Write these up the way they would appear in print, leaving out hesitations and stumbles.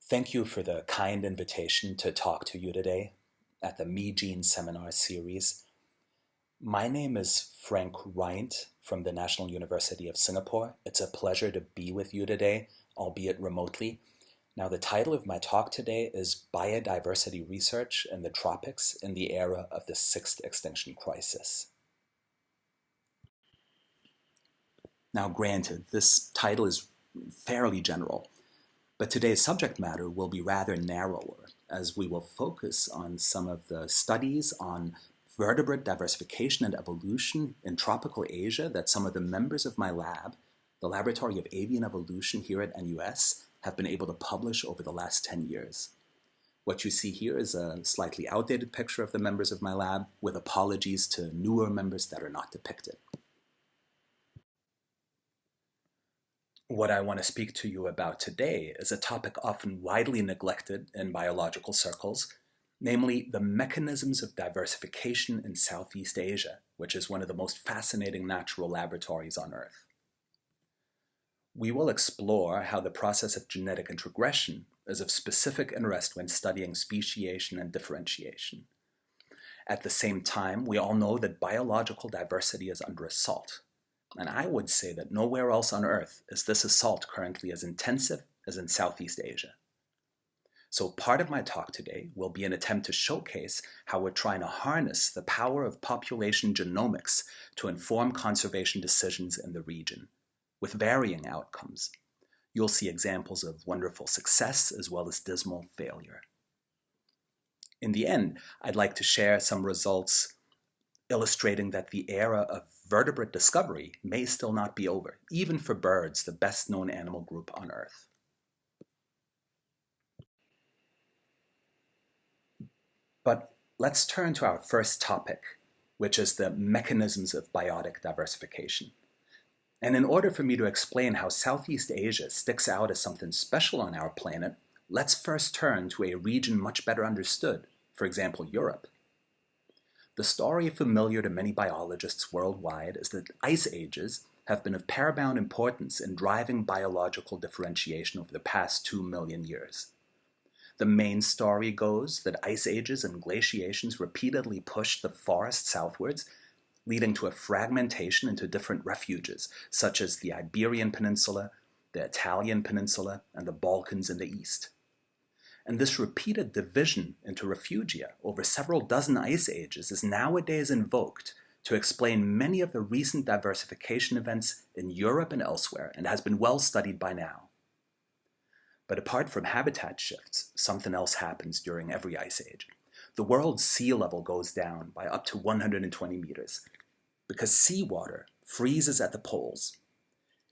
Thank you for the kind invitation to talk to you today at the Me Gene Seminar Series. My name is Frank Rheindt from the National University of Singapore. It's a pleasure to be with you today, albeit remotely. Now, the title of my talk today is Biodiversity Research in the Tropics in the Era of the Sixth Extinction Crisis. Now, granted, this title is fairly general, but today's subject matter will be rather narrower, as we will focus on some of the studies on vertebrate diversification and evolution in tropical Asia that some of the members of my lab, the Laboratory of Avian Evolution here at NUS, have been able to publish over the last 10 years. What you see here is a slightly outdated picture of the members of my lab, with apologies to newer members that are not depicted. What I want to speak to you about today is a topic often widely neglected in biological circles, namely the mechanisms of diversification in Southeast Asia, which is one of the most fascinating natural laboratories on Earth. We will explore how the process of genetic introgression is of specific interest when studying speciation and differentiation. At the same time, we all know that biological diversity is under assault. And I would say that nowhere else on Earth is this assault currently as intensive as in Southeast Asia. So part of my talk today will be an attempt to showcase how we're trying to harness the power of population genomics to inform conservation decisions in the region, with varying outcomes. You'll see examples of wonderful success as well as dismal failure. In the end, I'd like to share some results illustrating that the era of vertebrate discovery may still not be over, even for birds, the best known animal group on Earth. But let's turn to our first topic, which is the mechanisms of biotic diversification. And in order for me to explain how Southeast Asia sticks out as something special on our planet, let's first turn to a region much better understood, for example, Europe. The story familiar to many biologists worldwide is that ice ages have been of paramount importance in driving biological differentiation over the past 2 million years. The main story goes that ice ages and glaciations repeatedly pushed the forest southwards, leading to a fragmentation into different refuges, such as the Iberian Peninsula, the Italian Peninsula, and the Balkans in the east. And this repeated division into refugia over several dozen ice ages is nowadays invoked to explain many of the recent diversification events in Europe and elsewhere, and has been well studied by now. But apart from habitat shifts, something else happens during every ice age. The world's sea level goes down by up to 120 meters, because seawater freezes at the poles.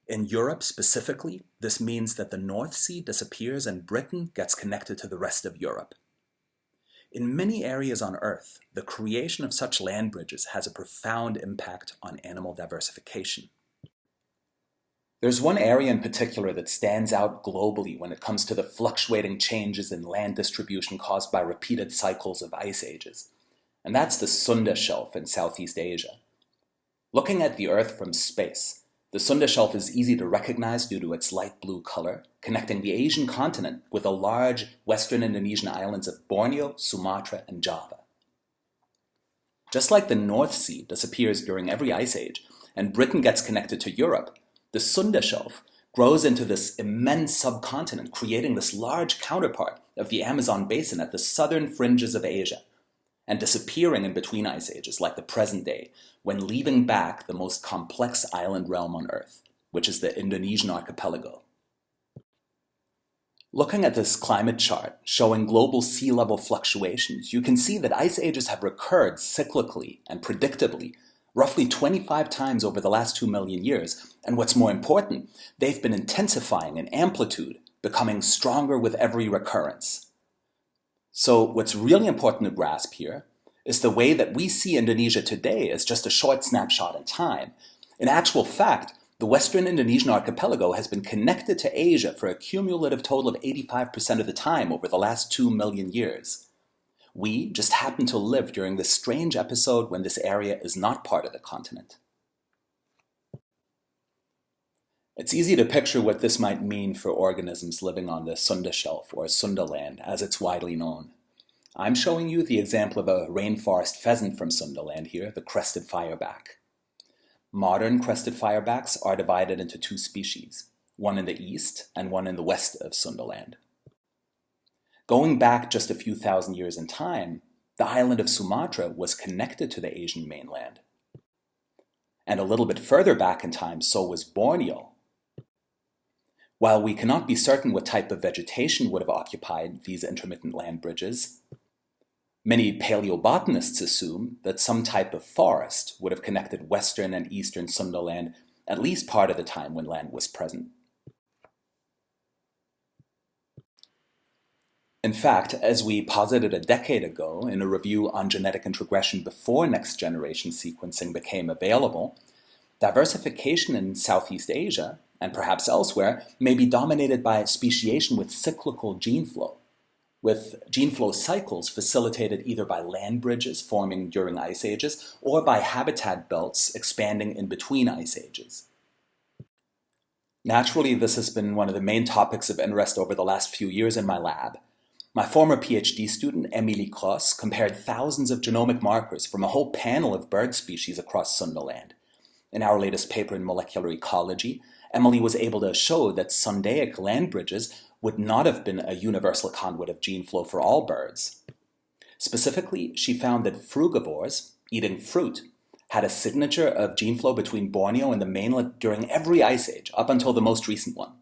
In Europe specifically, this means that the North Sea disappears and Britain gets connected to the rest of Europe. In many areas on Earth, the creation of such land bridges has a profound impact on animal diversification. There's one area in particular that stands out globally when it comes to the fluctuating changes in land distribution caused by repeated cycles of ice ages, and that's the Sunda Shelf in Southeast Asia. Looking at the Earth from space, the Sunda Shelf is easy to recognize due to its light blue color, connecting the Asian continent with the large western Indonesian islands of Borneo, Sumatra, and Java. Just like the North Sea disappears during every ice age, and Britain gets connected to Europe, the Sunda Shelf grows into this immense subcontinent, creating this large counterpart of the Amazon basin at the southern fringes of Asia, and disappearing in between ice ages like the present day, when leaving back the most complex island realm on Earth, which is the Indonesian archipelago. Looking at this climate chart showing global sea level fluctuations, you can see that ice ages have recurred cyclically and predictably roughly 25 times over the last 2 million years, and what's more important, they've been intensifying in amplitude, becoming stronger with every recurrence. So what's really important to grasp here is the way that we see Indonesia today as just a short snapshot in time. In actual fact, the Western Indonesian archipelago has been connected to Asia for a cumulative total of 85% of the time over the last 2 million years. We just happen to live during this strange episode when this area is not part of the continent. It's easy to picture what this might mean for organisms living on the Sunda Shelf, or Sunda land, as it's widely known. I'm showing you the example of a rainforest pheasant from Sunda land here, the crested fireback. Modern crested firebacks are divided into two species, one in the east and one in the west of Sunda land. Going back just a few thousand years in time, the island of Sumatra was connected to the Asian mainland. And a little bit further back in time, so was Borneo. While we cannot be certain what type of vegetation would have occupied these intermittent land bridges, many paleobotanists assume that some type of forest would have connected western and eastern Sunda land at least part of the time when land was present. In fact, as we posited a decade ago in a review on genetic introgression before next-generation sequencing became available, diversification in Southeast Asia, and perhaps elsewhere, may be dominated by speciation with cyclical gene flow, with gene flow cycles facilitated either by land bridges forming during ice ages or by habitat belts expanding in between ice ages. Naturally, this has been one of the main topics of interest over the last few years in my lab. My former PhD student, Émilie Cross, compared thousands of genomic markers from a whole panel of bird species across Sunda land. In our latest paper in molecular ecology, Emily was able to show that Sundaic land bridges would not have been a universal conduit of gene flow for all birds. Specifically, she found that frugivores, eating fruit, had a signature of gene flow between Borneo and the mainland during every ice age, up until the most recent one.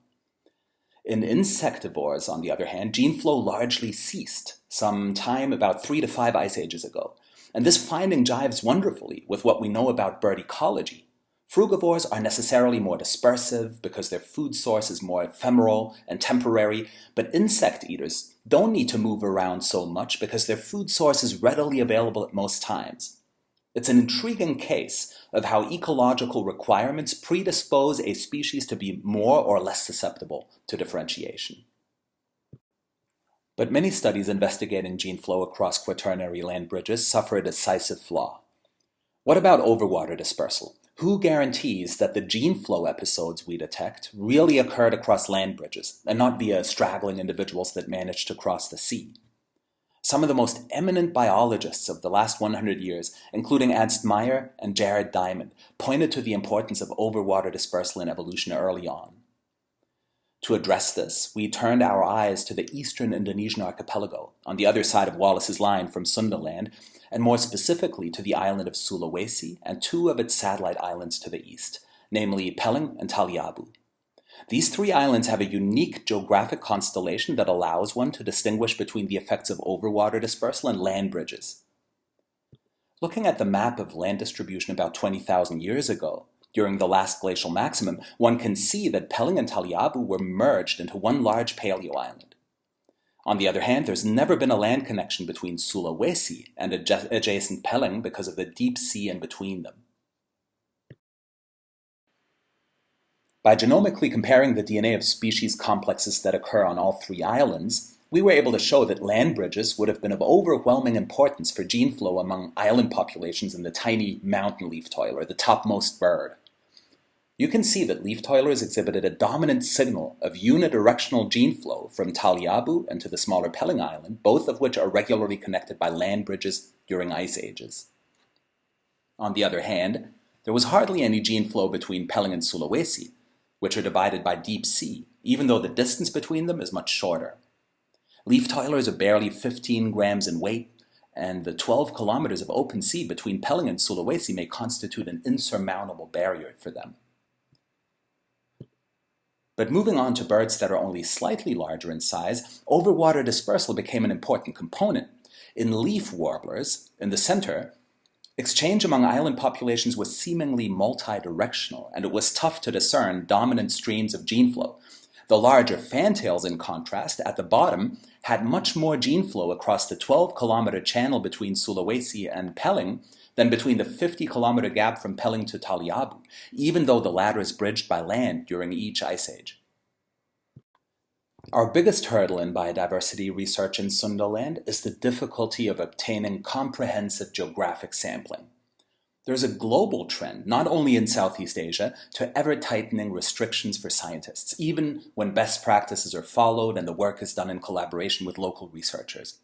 In insectivores, on the other hand, gene flow largely ceased, some time about 3 to 5 ice ages ago, and this finding jives wonderfully with what we know about bird ecology. Frugivores are necessarily more dispersive because their food source is more ephemeral and temporary, but insect eaters don't need to move around so much because their food source is readily available at most times. It's an intriguing case of how ecological requirements predispose a species to be more or less susceptible to differentiation. But many studies investigating gene flow across quaternary land bridges suffer a decisive flaw. What about overwater dispersal? Who guarantees that the gene flow episodes we detect really occurred across land bridges and not via straggling individuals that managed to cross the sea? Some of the most eminent biologists of the last 100 years, including Ernst Mayr and Jared Diamond, pointed to the importance of overwater dispersal in evolution early on. To address this, we turned our eyes to the eastern Indonesian archipelago, on the other side of Wallace's line from Sunda land, and more specifically to the island of Sulawesi and 2 of its satellite islands to the east, namely Peleng and Taliabu. These 3 islands have a unique geographic constellation that allows one to distinguish between the effects of overwater dispersal and land bridges. Looking at the map of land distribution about 20,000 years ago, during the last glacial maximum, one can see that Peleng and Taliabu were merged into one large paleo-island. On the other hand, there's never been a land connection between Sulawesi and adjacent Peleng because of the deep sea in between them. By genomically comparing the DNA of species complexes that occur on all 3 islands, we were able to show that land bridges would have been of overwhelming importance for gene flow among island populations in the tiny mountain leaf toiler, the topmost bird. You can see that leaf toilers exhibited a dominant signal of unidirectional gene flow from Taliabu and to the smaller Peleng Island, both of which are regularly connected by land bridges during ice ages. On the other hand, there was hardly any gene flow between Peleng and Sulawesi, which are divided by deep sea, even though the distance between them is much shorter. Leaf toilers are barely 15 grams in weight, and the 12 kilometers of open sea between Peleng and Sulawesi may constitute an insurmountable barrier for them. But moving on to birds that are only slightly larger in size, overwater dispersal became an important component. In leaf warblers, in the center, exchange among island populations was seemingly multi-directional, and it was tough to discern dominant streams of gene flow. The larger fantails, in contrast, at the bottom, had much more gene flow across the 12-kilometer channel between Sulawesi and Peleng than between the 50-kilometer gap from Peleng to Taliabu, even though the latter is bridged by land during each ice age. Our biggest hurdle in biodiversity research in Sunda land is the difficulty of obtaining comprehensive geographic sampling. There's a global trend, not only in Southeast Asia, to ever-tightening restrictions for scientists, even when best practices are followed and the work is done in collaboration with local researchers.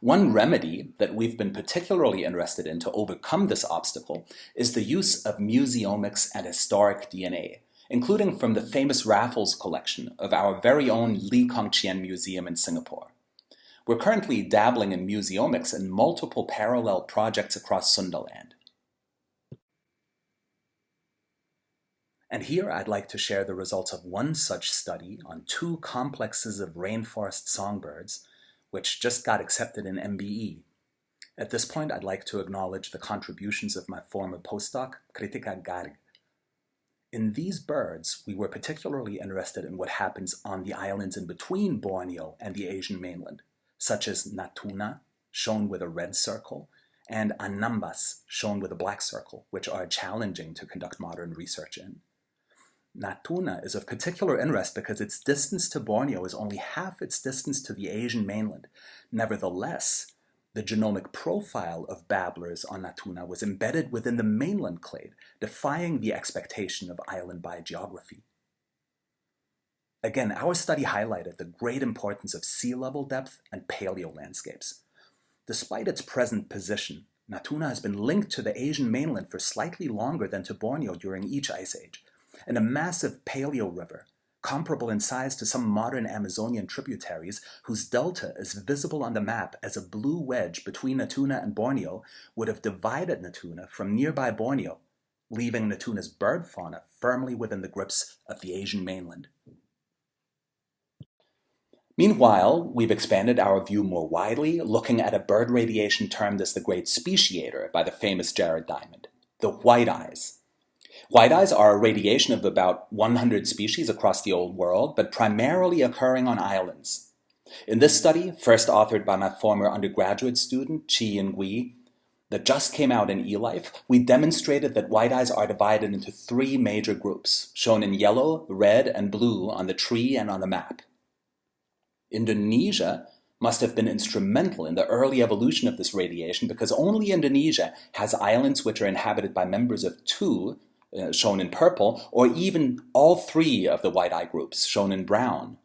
One remedy that we've been particularly interested in to overcome this obstacle is the use of museomics and historic DNA, including from the famous Raffles collection of our very own Li Kongqian Museum in Singapore. We're currently dabbling in museomics in multiple parallel projects across Sundaland. And here I'd like to share the results of one such study on 2 complexes of rainforest songbirds, which just got accepted in MBE. At this point, I'd like to acknowledge the contributions of my former postdoc, Kritika Garg. In these birds, we were particularly interested in what happens on the islands in between Borneo and the Asian mainland, such as Natuna, shown with a red circle, and Anambas, shown with a black circle, which are challenging to conduct modern research in. Natuna is of particular interest because its distance to Borneo is only half its distance to the Asian mainland. Nevertheless, the genomic profile of babblers on Natuna was embedded within the mainland clade, defying the expectation of island biogeography. Again, our study highlighted the great importance of sea level depth and paleolandscapes. Despite its present position, Natuna has been linked to the Asian mainland for slightly longer than to Borneo during each ice age, and a massive paleo river, comparable in size to some modern Amazonian tributaries, whose delta is visible on the map as a blue wedge between Natuna and Borneo, would have divided Natuna from nearby Borneo, leaving Natuna's bird fauna firmly within the grips of the Asian mainland. Meanwhile, we've expanded our view more widely, looking at a bird radiation termed as the Great Speciator by the famous Jared Diamond, the white-eyes. White-eyes are a radiation of about 100 species across the Old World, but primarily occurring on islands. In this study, first authored by my former undergraduate student, Chi-Yin Gui, that just came out in eLife, we demonstrated that white-eyes are divided into 3 major groups, shown in yellow, red, and blue on the tree and on the map. Indonesia must have been instrumental in the early evolution of this radiation because only Indonesia has islands which are inhabited by members of 2, shown in purple, or even all 3 of the white-eye groups, shown in brown.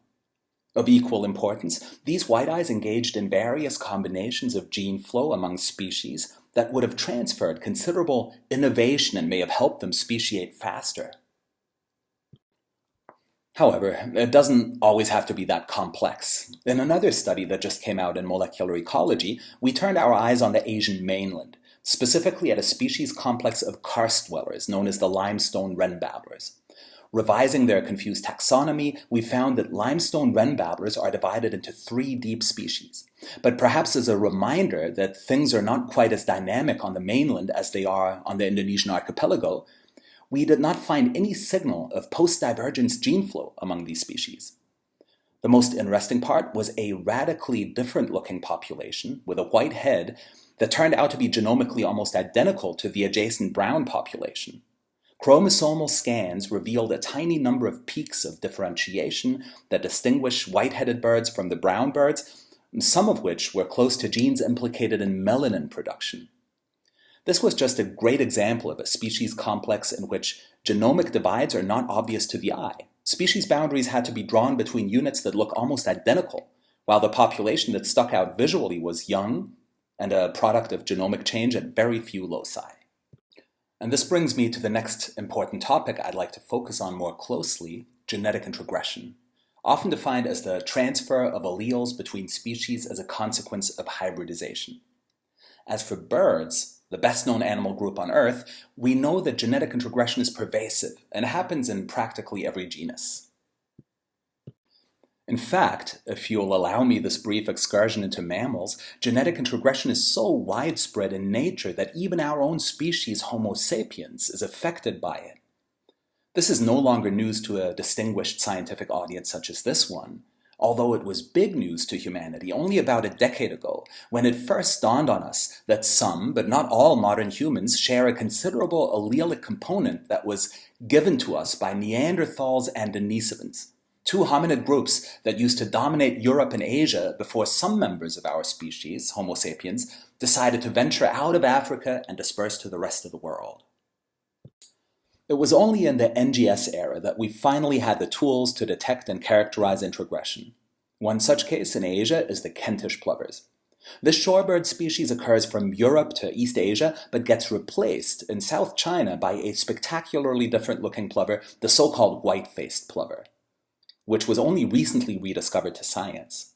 Of equal importance, these white-eyes engaged in various combinations of gene flow among species that would have transferred considerable innovation and may have helped them speciate faster. However, it doesn't always have to be that complex. In another study that just came out in Molecular Ecology, we turned our eyes on the Asian mainland, specifically at a species complex of karst dwellers known as the limestone wren babblers. Revising their confused taxonomy, we found that limestone wren babblers are divided into 3 deep species. But perhaps as a reminder that things are not quite as dynamic on the mainland as they are on the Indonesian archipelago, we did not find any signal of post-divergence gene flow among these species. The most interesting part was a radically different-looking population with a white head that turned out to be genomically almost identical to the adjacent brown population. Chromosomal scans revealed a tiny number of peaks of differentiation that distinguish white-headed birds from the brown birds, some of which were close to genes implicated in melanin production. This was just a great example of a species complex in which genomic divides are not obvious to the eye. Species boundaries had to be drawn between units that look almost identical, while the population that stuck out visually was young and a product of genomic change at very few loci. And this brings me to the next important topic I'd like to focus on more closely, genetic introgression, often defined as the transfer of alleles between species as a consequence of hybridization. As for birds, the best-known animal group on Earth, we know that genetic introgression is pervasive and happens in practically every genus. In fact, if you'll allow me this brief excursion into mammals, genetic introgression is so widespread in nature that even our own species, Homo sapiens, is affected by it. This is no longer news to a distinguished scientific audience such as this one, although it was big news to humanity only about a decade ago, when it first dawned on us that some, but not all modern humans, share a considerable allelic component that was given to us by Neanderthals and Denisovans, two hominid groups that used to dominate Europe and Asia before some members of our species, Homo sapiens, decided to venture out of Africa and disperse to the rest of the world. It was only in the NGS era that we finally had the tools to detect and characterize introgression. One such case in Asia is the Kentish plovers. This shorebird species occurs from Europe to East Asia, but gets replaced in South China by a spectacularly different-looking plover, the so-called white-faced plover, which was only recently rediscovered to science.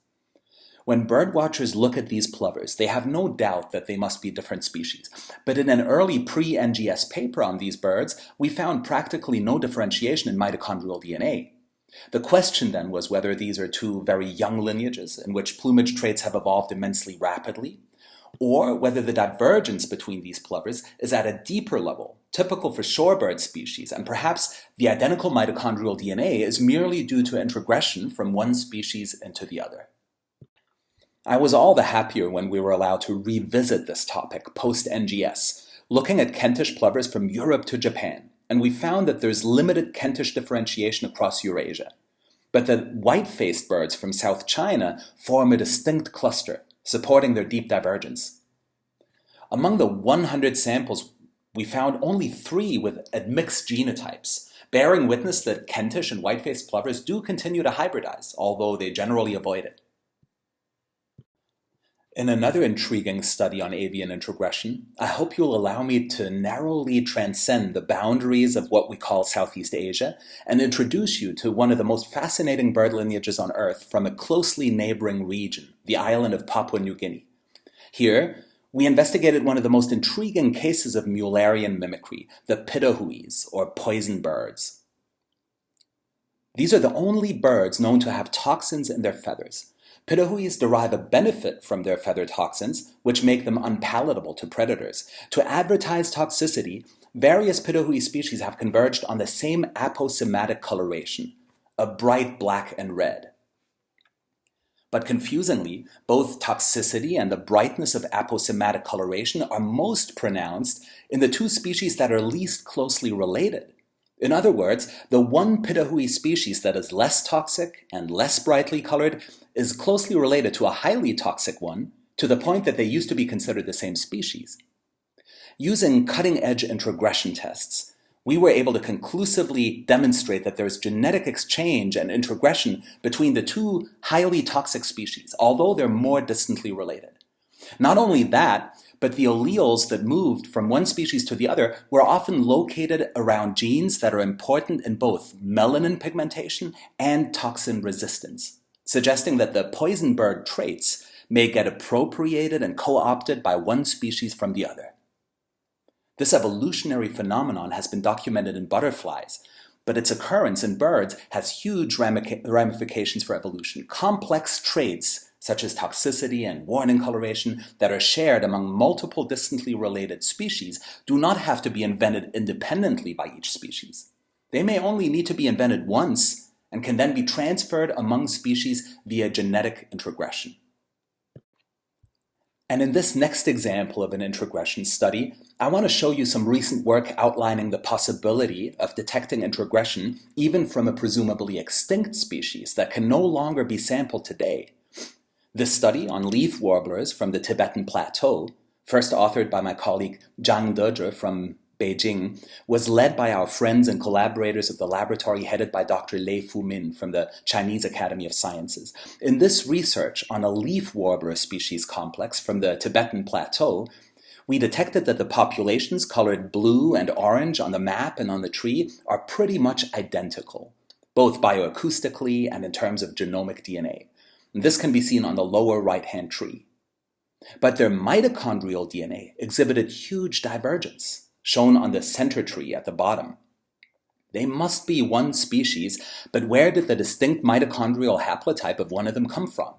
When birdwatchers look at these plovers, they have no doubt that they must be different species. But in an early pre-NGS paper on these birds, we found practically no differentiation in mitochondrial DNA. The question then was whether these are two very young lineages in which plumage traits have evolved immensely rapidly, or whether the divergence between these plovers is at a deeper level, typical for shorebird species, and perhaps the identical mitochondrial DNA is merely due to introgression from one species into the other. I was all the happier when we were allowed to revisit this topic post-NGS, looking at Kentish plovers from Europe to Japan, and we found that there's limited Kentish differentiation across Eurasia. But the white-faced birds from South China form a distinct cluster, supporting their deep divergence. Among the 100 samples, we found only 3 with admixed genotypes, bearing witness that Kentish and white-faced plovers do continue to hybridize, although they generally avoid it. In another intriguing study on avian introgression, I hope you'll allow me to narrowly transcend the boundaries of what we call Southeast Asia and introduce you to one of the most fascinating bird lineages on Earth from a closely neighboring region, the island of Papua New Guinea. Here, we investigated one of the most intriguing cases of Mullerian mimicry, the pitahuis, or poison birds. These are the only birds known to have toxins in their feathers. Pitahuis derive a benefit from their feather toxins, which make them unpalatable to predators. To advertise toxicity, various pitahui species have converged on the same aposematic coloration, a bright black and red. But confusingly, both toxicity and the brightness of aposematic coloration are most pronounced in the two species that are least closely related. In other words, the one pitahui species that is less toxic and less brightly colored is closely related to a highly toxic one, to the point that they used to be considered the same species. Using cutting-edge introgression tests, we were able to conclusively demonstrate that there is genetic exchange and introgression between the two highly toxic species, although they're more distantly related. Not only that, but the alleles that moved from one species to the other were often located around genes that are important in both melanin pigmentation and toxin resistance, suggesting that the poison bird traits may get appropriated and co-opted by one species from the other. This evolutionary phenomenon has been documented in butterflies, but its occurrence in birds has huge ramifications for evolution. Complex traits such as toxicity and warning coloration that are shared among multiple distantly related species do not have to be invented independently by each species. They may only need to be invented once and can then be transferred among species via genetic introgression. And in this next example of an introgression study, I want to show you some recent work outlining the possibility of detecting introgression even from a presumably extinct species that can no longer be sampled today. This study on leaf warblers from the Tibetan Plateau, first authored by my colleague Zhang Dezhe from Beijing, was led by our friends and collaborators of the laboratory headed by Dr. Lei Fumin from the Chinese Academy of Sciences. In this research on a leaf warbler species complex from the Tibetan Plateau, we detected that the populations colored blue and orange on the map and on the tree are pretty much identical, both bioacoustically and in terms of genomic DNA. This can be seen on the lower right-hand tree. But their mitochondrial DNA exhibited huge divergence, shown on the center tree at the bottom. They must be one species, but where did the distinct mitochondrial haplotype of one of them come from?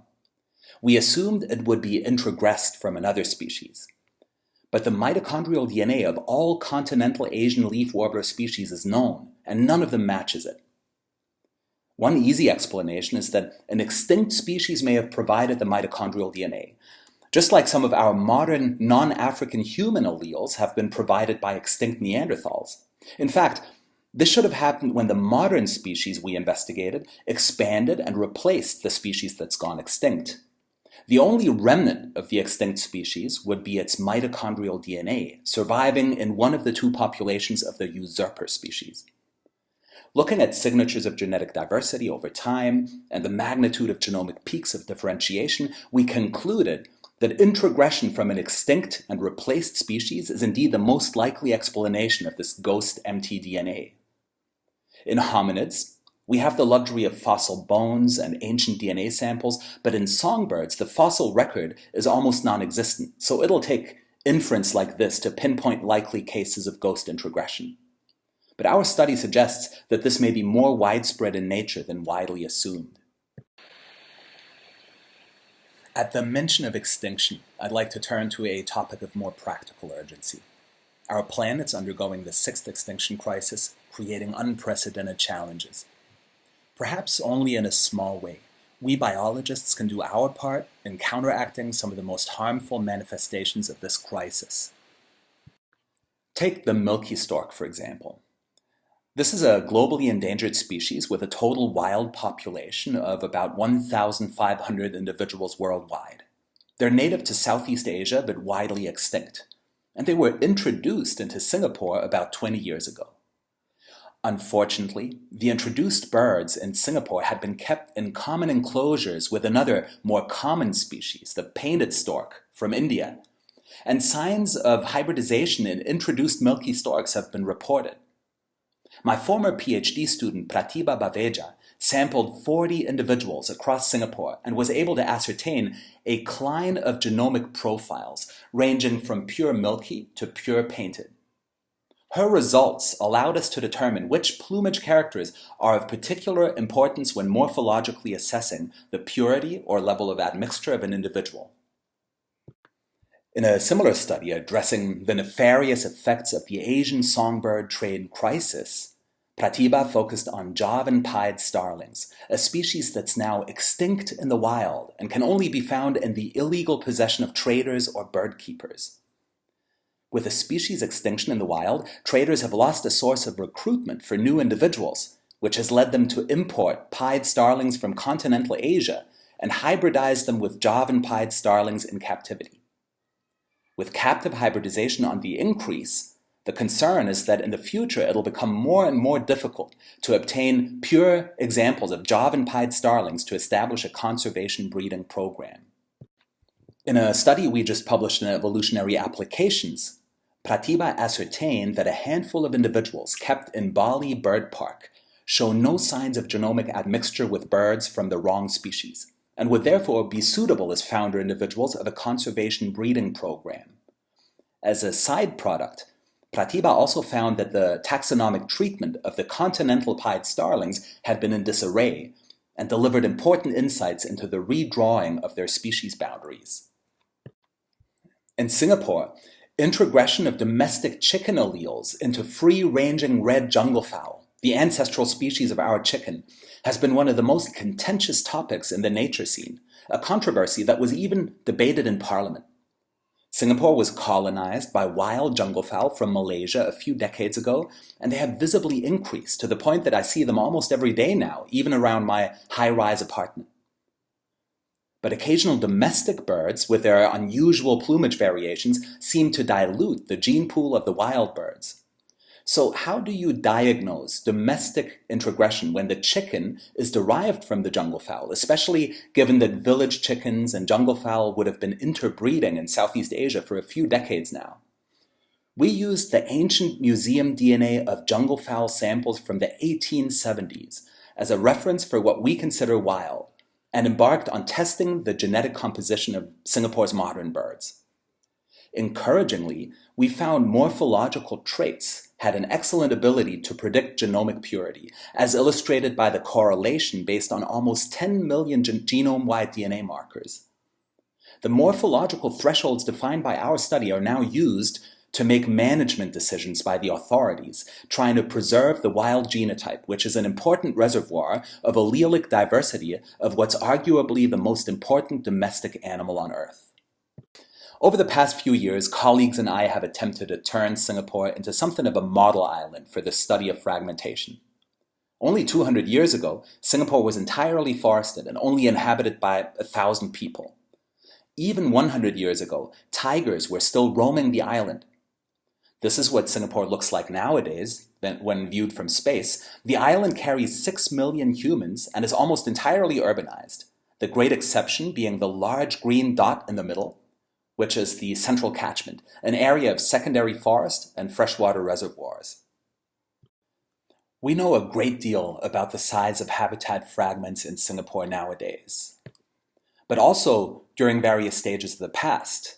We assumed it would be introgressed from another species. But the mitochondrial DNA of all continental Asian leaf warbler species is known, and none of them matches it. One easy explanation is that an extinct species may have provided the mitochondrial DNA, just like some of our modern non-African human alleles have been provided by extinct Neanderthals. In fact, This should have happened when the modern species we investigated expanded and replaced the species that's gone extinct. The only remnant of the extinct species would be its mitochondrial DNA, surviving in one of the two populations of the usurper species. Looking at signatures of genetic diversity over time and the magnitude of genomic peaks of differentiation, we concluded that introgression from an extinct and replaced species is indeed the most likely explanation of this ghost empty DNA. In hominids, we have the luxury of fossil bones and ancient DNA samples, but in songbirds, the fossil record is almost non-existent, so it'll take inference like this to pinpoint likely cases of ghost introgression. But our study suggests that this may be more widespread in nature than widely assumed. At the mention of extinction, I'd like to turn to a topic of more practical urgency. Our planet's undergoing the sixth extinction crisis, creating unprecedented challenges. Perhaps only in a small way, we biologists can do our part in counteracting some of the most harmful manifestations of this crisis. Take the milky stork, for example. This is a globally endangered species with a total wild population of about 1,500 individuals worldwide. They're native to Southeast Asia but widely extinct, and they were introduced into Singapore about 20 years ago. Unfortunately, the introduced birds in Singapore had been kept in common enclosures with another, more common species, the painted stork from India, and signs of hybridization in introduced milky storks have been reported. My former PhD student, Pratibha Baveja, sampled 40 individuals across Singapore and was able to ascertain a cline of genomic profiles ranging from pure milky to pure painted. Her results allowed us to determine which plumage characters are of particular importance when morphologically assessing the purity or level of admixture of an individual. In a similar study addressing the nefarious effects of the Asian songbird trade crisis, Pratibha focused on Javan pied starlings, a species that's now extinct in the wild and can only be found in the illegal possession of traders or bird keepers. With a species extinction in the wild, traders have lost a source of recruitment for new individuals, which has led them to import pied starlings from continental Asia and hybridize them with Javan pied starlings in captivity. With captive hybridization on the increase, the concern is that in the future it'll become more and more difficult to obtain pure examples of Javan pied starlings to establish a conservation breeding program. In a study we just published in Evolutionary Applications, Pratibha ascertained that a handful of individuals kept in Bali Bird Park show no signs of genomic admixture with birds from the wrong species, and would therefore be suitable as founder individuals of a conservation breeding program. As a side product, Pratibha also found that the taxonomic treatment of the continental pied starlings had been in disarray, and delivered important insights into the redrawing of their species boundaries. In Singapore, introgression of domestic chicken alleles into free-ranging red junglefowl, the ancestral species of our chicken, has been one of the most contentious topics in the nature scene, a controversy that was even debated in Parliament. Singapore was colonized by wild junglefowl from Malaysia a few decades ago, and they have visibly increased to the point that I see them almost every day now, even around my high-rise apartment. But occasional domestic birds, with their unusual plumage variations, seem to dilute the gene pool of the wild birds. So how do you diagnose domestic introgression when the chicken is derived from the junglefowl, especially given that village chickens and junglefowl would have been interbreeding in Southeast Asia for a few decades now? We used the ancient museum DNA of junglefowl samples from the 1870s as a reference for what we consider wild, and embarked on testing the genetic composition of Singapore's modern birds. Encouragingly, we found morphological traits had an excellent ability to predict genomic purity, as illustrated by the correlation based on almost 10 million genome-wide DNA markers. The morphological thresholds defined by our study are now used to make management decisions by the authorities, trying to preserve the wild genotype, which is an important reservoir of allelic diversity of what's arguably the most important domestic animal on Earth. Over the past few years, colleagues and I have attempted to turn Singapore into something of a model island for the study of fragmentation. Only 200 years ago, Singapore was entirely forested and only inhabited by 1,000 people. Even 100 years ago, tigers were still roaming the island. This is what Singapore looks like nowadays, when viewed from space. The island carries 6 million humans and is almost entirely urbanized, the great exception being the large green dot in the middle, which is the central catchment, an area of secondary forest and freshwater reservoirs. We know a great deal about the size of habitat fragments in Singapore nowadays, but also during various stages of the past.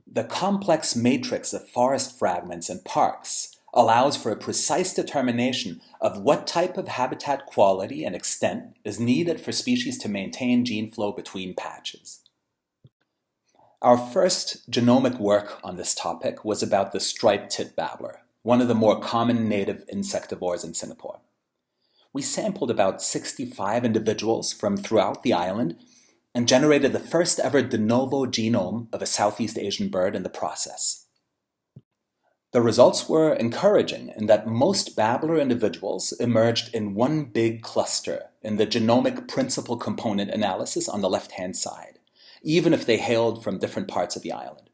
The complex matrix of forest fragments and parks allows for a precise determination of what type of habitat quality and extent is needed for species to maintain gene flow between patches. Our first genomic work on this topic was about the striped tit babbler, one of the more common native insectivores in Singapore. We sampled about 65 individuals from throughout the island and generated the first ever de novo genome of a Southeast Asian bird in the process. The results were encouraging in that most babbler individuals emerged in one big cluster in the genomic principal component analysis on the left-hand side, even if they hailed from different parts of the island.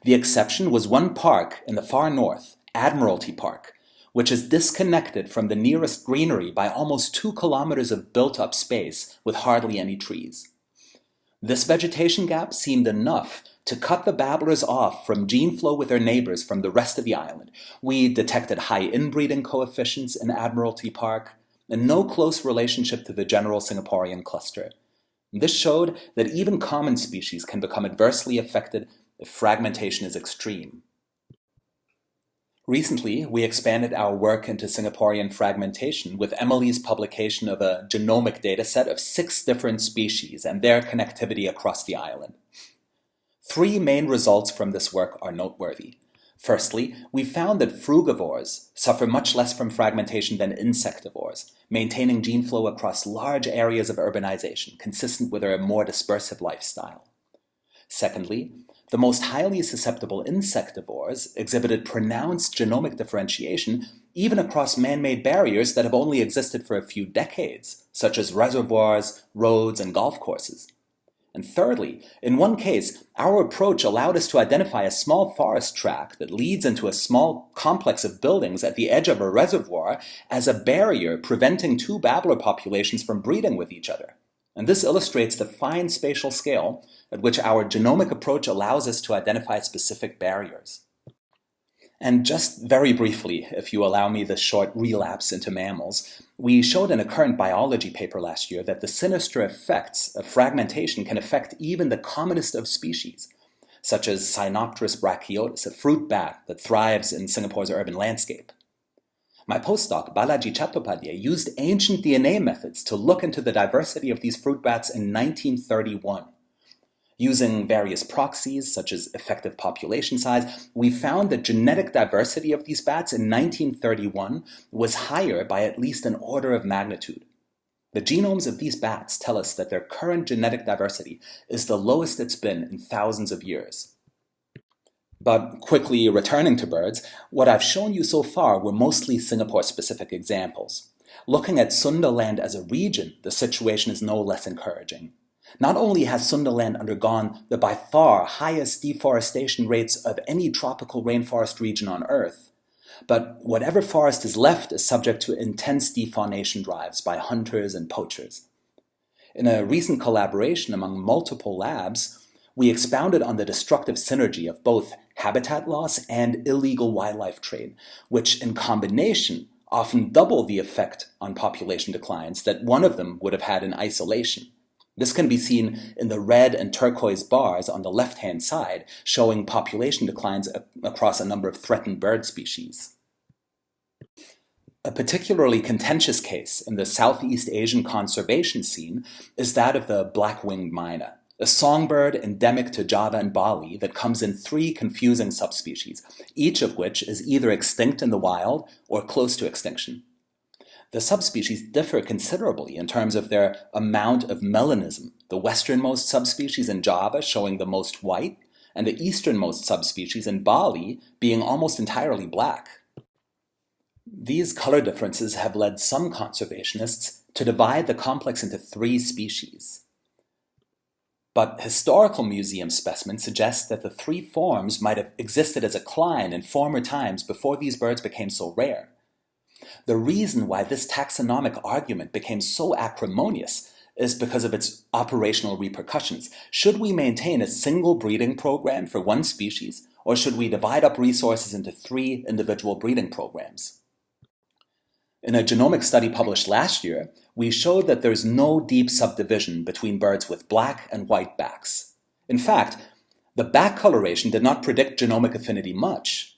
The exception was one park in the far north, Admiralty Park, which is disconnected from the nearest greenery by almost 2 kilometers of built-up space with hardly any trees. This vegetation gap seemed enough to cut the babblers off from gene flow with their neighbors from the rest of the island. We detected high inbreeding coefficients in Admiralty Park and no close relationship to the general Singaporean cluster. This showed that even common species can become adversely affected if fragmentation is extreme. Recently, we expanded our work into Singaporean fragmentation with Emily's publication of a genomic dataset of 6 different species and their connectivity across the island. 3 main results from this work are noteworthy. Firstly, we found that frugivores suffer much less from fragmentation than insectivores, maintaining gene flow across large areas of urbanization, consistent with their more dispersive lifestyle. Secondly, the most highly susceptible insectivores exhibited pronounced genomic differentiation even across man-made barriers that have only existed for a few decades, such as reservoirs, roads, and golf courses. And thirdly, in one case, our approach allowed us to identify a small forest tract that leads into a small complex of buildings at the edge of a reservoir as a barrier preventing 2 babbler populations from breeding with each other. And this illustrates the fine spatial scale at which our genomic approach allows us to identify specific barriers. And just very briefly, if you allow me this short relapse into mammals, we showed in a current biology paper last year that the sinister effects of fragmentation can affect even the commonest of species, such as Cynopterus brachiotis, a fruit bat that thrives in Singapore's urban landscape. My postdoc, Balaji Chattopadhyay, used ancient DNA methods to look into the diversity of these fruit bats in 1931. Using various proxies, such as effective population size, we found that genetic diversity of these bats in 1931 was higher by at least an order of magnitude. The genomes of these bats tell us that their current genetic diversity is the lowest it's been in thousands of years. But quickly returning to birds, what I've shown you so far were mostly Singapore-specific examples. Looking at Sundaland as a region, the situation is no less encouraging. Not only has Sundaland undergone the by far highest deforestation rates of any tropical rainforest region on Earth, but whatever forest is left is subject to intense defaunation drives by hunters and poachers. In a recent collaboration among multiple labs, we expounded on the destructive synergy of both habitat loss and illegal wildlife trade, which in combination often double the effect on population declines that one of them would have had in isolation. This can be seen in the red and turquoise bars on the left-hand side, showing population declines across a number of threatened bird species. A particularly contentious case in the Southeast Asian conservation scene is that of the black-winged Myna, a songbird endemic to Java and Bali that comes in 3 confusing subspecies, each of which is either extinct in the wild or close to extinction. The subspecies differ considerably in terms of their amount of melanism, the westernmost subspecies in Java showing the most white, and the easternmost subspecies in Bali being almost entirely black. These color differences have led some conservationists to divide the complex into 3 species. But historical museum specimens suggest that the 3 forms might have existed as a cline in former times before these birds became so rare. The reason why this taxonomic argument became so acrimonious is because of its operational repercussions. Should we maintain a single breeding program for one species, or should we divide up resources into 3 individual breeding programs? In a genomic study published last year, we showed that there's no deep subdivision between birds with black and white backs. In fact, the back coloration did not predict genomic affinity much.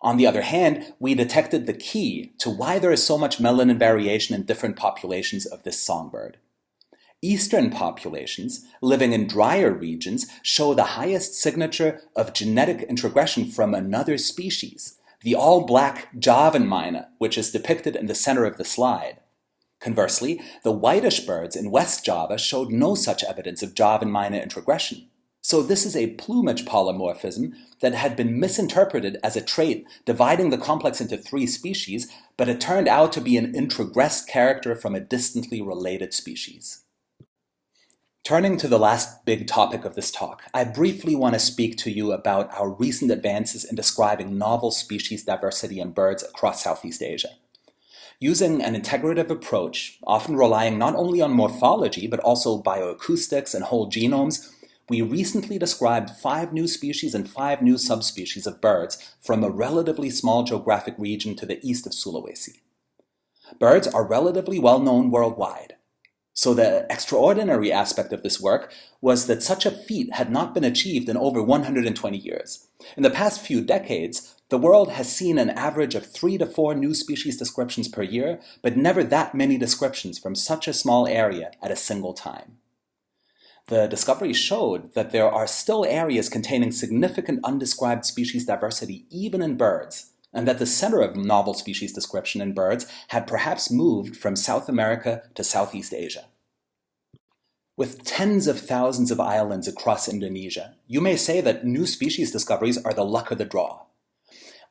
On the other hand, we detected the key to why there is so much melanin variation in different populations of this songbird. Eastern populations, living in drier regions, show the highest signature of genetic introgression from another species, the all-black Javan Myna, which is depicted in the center of the slide. Conversely, the whitish birds in West Java showed no such evidence of Javan Myna introgression. So this is a plumage polymorphism that had been misinterpreted as a trait dividing the complex into 3 species, but it turned out to be an introgressed character from a distantly related species. Turning to the last big topic of this talk, I briefly want to speak to you about our recent advances in describing novel species diversity in birds across Southeast Asia. Using an integrative approach, often relying not only on morphology but also bioacoustics and whole genomes, we recently described 5 new species and 5 new subspecies of birds from a relatively small geographic region to the east of Sulawesi. Birds are relatively well known worldwide. So the extraordinary aspect of this work was that such a feat had not been achieved in over 120 years. In the past few decades, the world has seen an average of 3 to 4 new species descriptions per year, but never that many descriptions from such a small area at a single time. The discovery showed that there are still areas containing significant undescribed species diversity even in birds, and that the center of novel species description in birds had perhaps moved from South America to Southeast Asia. With tens of thousands of islands across Indonesia, you may say that new species discoveries are the luck of the draw.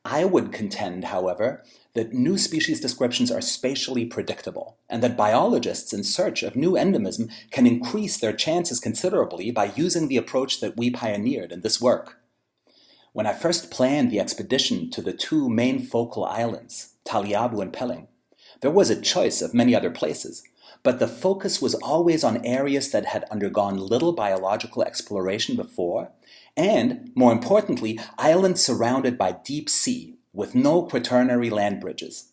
I would contend, however, that new species descriptions are spatially predictable, and that biologists in search of new endemism can increase their chances considerably by using the approach that we pioneered in this work. When I first planned the expedition to the 2 main focal islands, Taliabu and Pelling, there was a choice of many other places, but the focus was always on areas that had undergone little biological exploration before, and, more importantly, islands surrounded by deep sea, with no quaternary land bridges.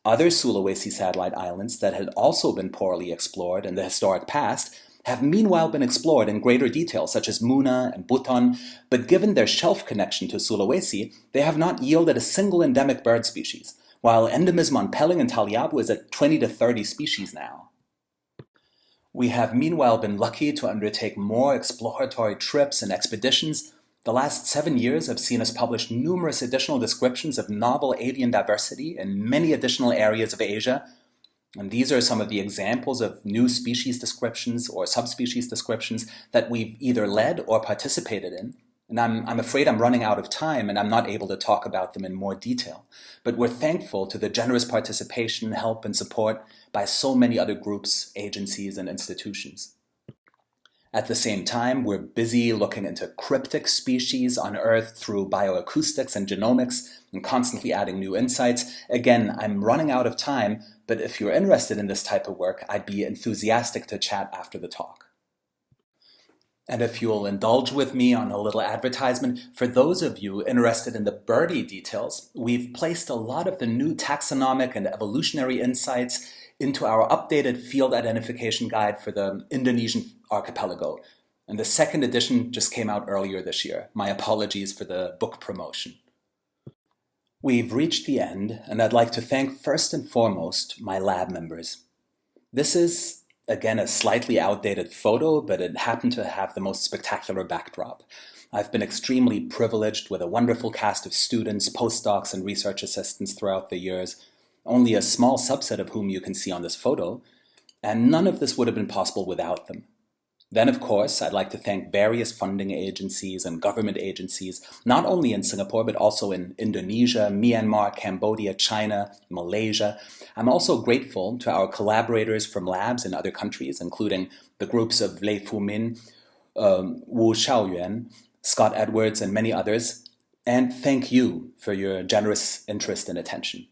Other Sulawesi satellite islands that had also been poorly explored in the historic past have meanwhile been explored in greater detail, such as Myna and Buton, but given their shelf connection to Sulawesi, they have not yielded a single endemic bird species, while endemism on Pelling and Taliabu is at 20 to 30 species now. We have meanwhile been lucky to undertake more exploratory trips and expeditions. The last 7 years have seen us publish numerous additional descriptions of novel avian diversity in many additional areas of Asia, and these are some of the examples of new species descriptions or subspecies descriptions that we've either led or participated in. And I'm afraid I'm running out of time and I'm not able to talk about them in more detail. But we're thankful to the generous participation, help, and support by so many other groups, agencies, and institutions. At the same time, we're busy looking into cryptic species on Earth through bioacoustics and genomics and constantly adding new insights. Again, I'm running out of time, but if you're interested in this type of work, I'd be enthusiastic to chat after the talk. And if you'll indulge with me on a little advertisement, for those of you interested in the birdie details, we've placed a lot of the new taxonomic and evolutionary insights into our updated field identification guide for the Indonesian archipelago. And the 2nd edition just came out earlier this year. My apologies for the book promotion. We've reached the end, and I'd like to thank first and foremost my lab members. This is, again, a slightly outdated photo, but it happened to have the most spectacular backdrop. I've been extremely privileged with a wonderful cast of students, postdocs, and research assistants throughout the years, only a small subset of whom you can see on this photo, and none of this would have been possible without them. Then, of course, I'd like to thank various funding agencies and government agencies, not only in Singapore, but also in Indonesia, Myanmar, Cambodia, China, Malaysia. I'm also grateful to our collaborators from labs in other countries, including the groups of Lei Fumin, Wu Xiaoyuan, Scott Edwards, and many others. And thank you for your generous interest and attention.